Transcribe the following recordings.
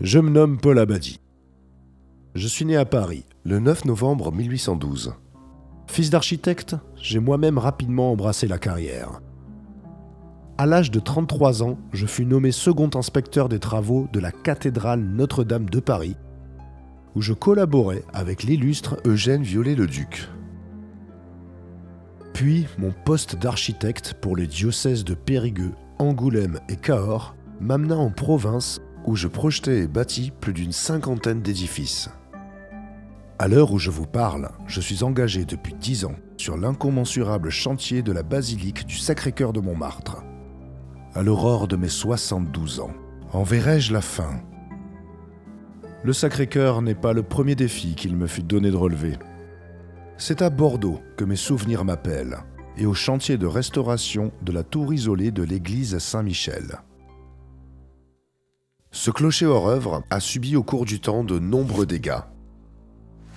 Je me nomme Paul Abadie. Je suis né à Paris, le 9 novembre 1812. Fils d'architecte, j'ai moi-même rapidement embrassé la carrière. À l'âge de 33 ans, je fus nommé second inspecteur des travaux de la cathédrale Notre-Dame de Paris, où je collaborais avec l'illustre Eugène Viollet-le-Duc. Puis, mon poste d'architecte pour les diocèses de Périgueux, Angoulême et Cahors m'amena en province où je projetais et bâtis plus d'une 50aine d'édifices. À l'heure où je vous parle, je suis engagé depuis 10 ans sur l'incommensurable chantier de la basilique du Sacré-Cœur de Montmartre. À l'aurore de mes 72 ans, en verrai-je la fin ? Le Sacré-Cœur n'est pas le premier défi qu'il me fut donné de relever. C'est à Bordeaux que mes souvenirs m'appellent, et au chantier de restauration de la tour isolée de l'église Saint-Michel. Ce clocher hors œuvre a subi au cours du temps de nombreux dégâts.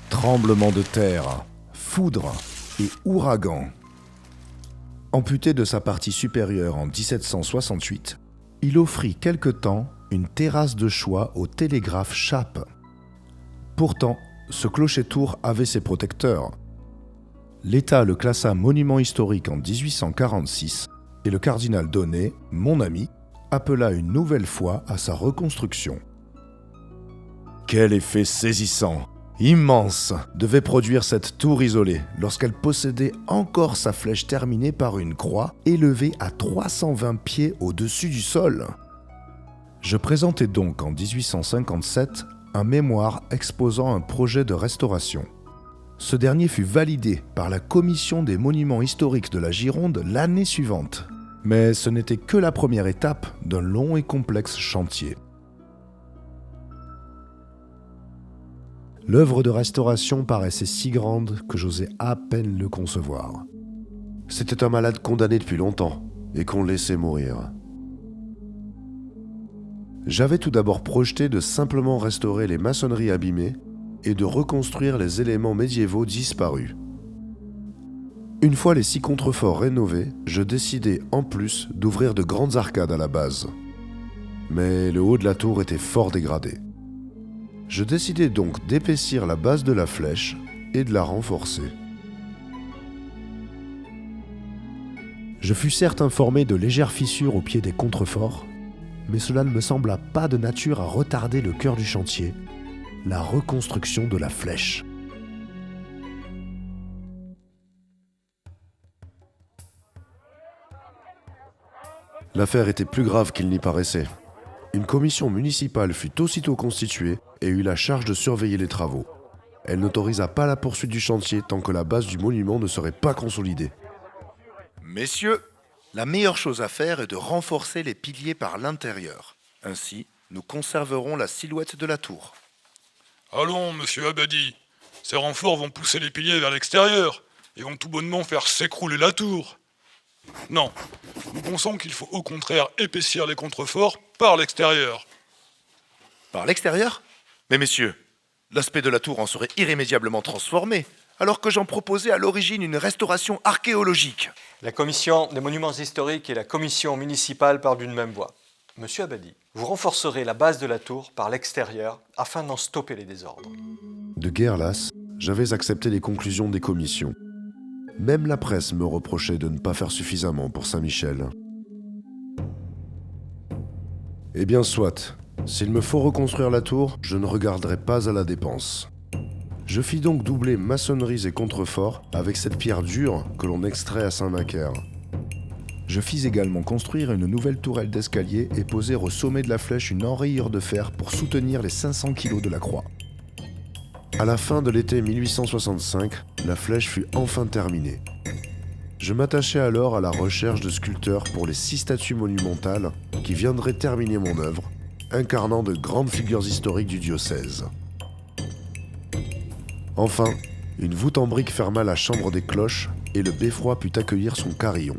Tremblements de terre, foudre et ouragans. Amputé de sa partie supérieure en 1768, il offrit quelque temps une terrasse de choix au télégraphe Chappe. Pourtant, ce clocher-tour avait ses protecteurs. L'État le classa monument historique en 1846 et le cardinal Donnet, mon ami, appela une nouvelle fois à sa reconstruction. Quel effet saisissant, immense, devait produire cette tour isolée lorsqu'elle possédait encore sa flèche terminée par une croix élevée à 320 pieds au-dessus du sol. Je présentai donc en 1857 un mémoire exposant un projet de restauration. Ce dernier fut validé par la Commission des monuments historiques de la Gironde l'année suivante. Mais ce n'était que la première étape d'un long et complexe chantier. L'œuvre de restauration paraissait si grande que j'osais à peine le concevoir. C'était un malade condamné depuis longtemps et qu'on laissait mourir. J'avais tout d'abord projeté de simplement restaurer les maçonneries abîmées et de reconstruire les éléments médiévaux disparus. Une fois les 6 contreforts rénovés, je décidai en plus d'ouvrir de grandes arcades à la base. Mais le haut de la tour était fort dégradé. Je décidai donc d'épaissir la base de la flèche et de la renforcer. Je fus certes informé de légères fissures au pied des contreforts, mais cela ne me sembla pas de nature à retarder le cœur du chantier, la reconstruction de la flèche. L'affaire était plus grave qu'il n'y paraissait. Une commission municipale fut aussitôt constituée et eut la charge de surveiller les travaux. Elle n'autorisa pas la poursuite du chantier tant que la base du monument ne serait pas consolidée. Messieurs, la meilleure chose à faire est de renforcer les piliers par l'intérieur. Ainsi, nous conserverons la silhouette de la tour. Allons, monsieur Abadie, ces renforts vont pousser les piliers vers l'extérieur et vont tout bonnement faire s'écrouler la tour. Non, nous pensons qu'il faut au contraire épaissir les contreforts par l'extérieur. Par l'extérieur ? Mais messieurs, l'aspect de la tour en serait irrémédiablement transformé, alors que j'en proposais à l'origine une restauration archéologique. La commission des monuments historiques et la commission municipale parlent d'une même voix. Monsieur Abadie, vous renforcerez la base de la tour par l'extérieur afin d'en stopper les désordres. De guerre lasse, j'avais accepté les conclusions des commissions. Même la presse me reprochait de ne pas faire suffisamment pour Saint-Michel. Eh bien soit, s'il me faut reconstruire la tour, je ne regarderai pas à la dépense. Je fis donc doubler maçonneries et contreforts avec cette pierre dure que l'on extrait à Saint-Macaire. Je fis également construire une nouvelle tourelle d'escalier et poser au sommet de la flèche une enrayure de fer pour soutenir les 500 kilos de la croix. À la fin de l'été 1865, la flèche fut enfin terminée. Je m'attachai alors à la recherche de sculpteurs pour les 6 statues monumentales qui viendraient terminer mon œuvre, incarnant de grandes figures historiques du diocèse. Enfin, une voûte en briques ferma la chambre des cloches et le beffroi put accueillir son carillon.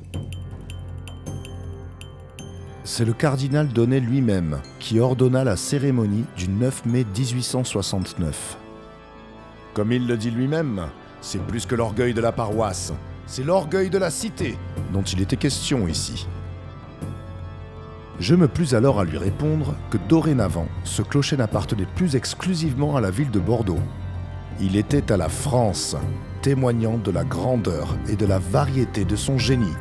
C'est le cardinal Donnet lui-même qui ordonna la cérémonie du 9 mai 1869. Comme il le dit lui-même, c'est plus que l'orgueil de la paroisse, c'est l'orgueil de la cité dont il était question ici. Je me plus alors à lui répondre que dorénavant, ce clocher n'appartenait plus exclusivement à la ville de Bordeaux. Il était à la France, témoignant de la grandeur et de la variété de son génie.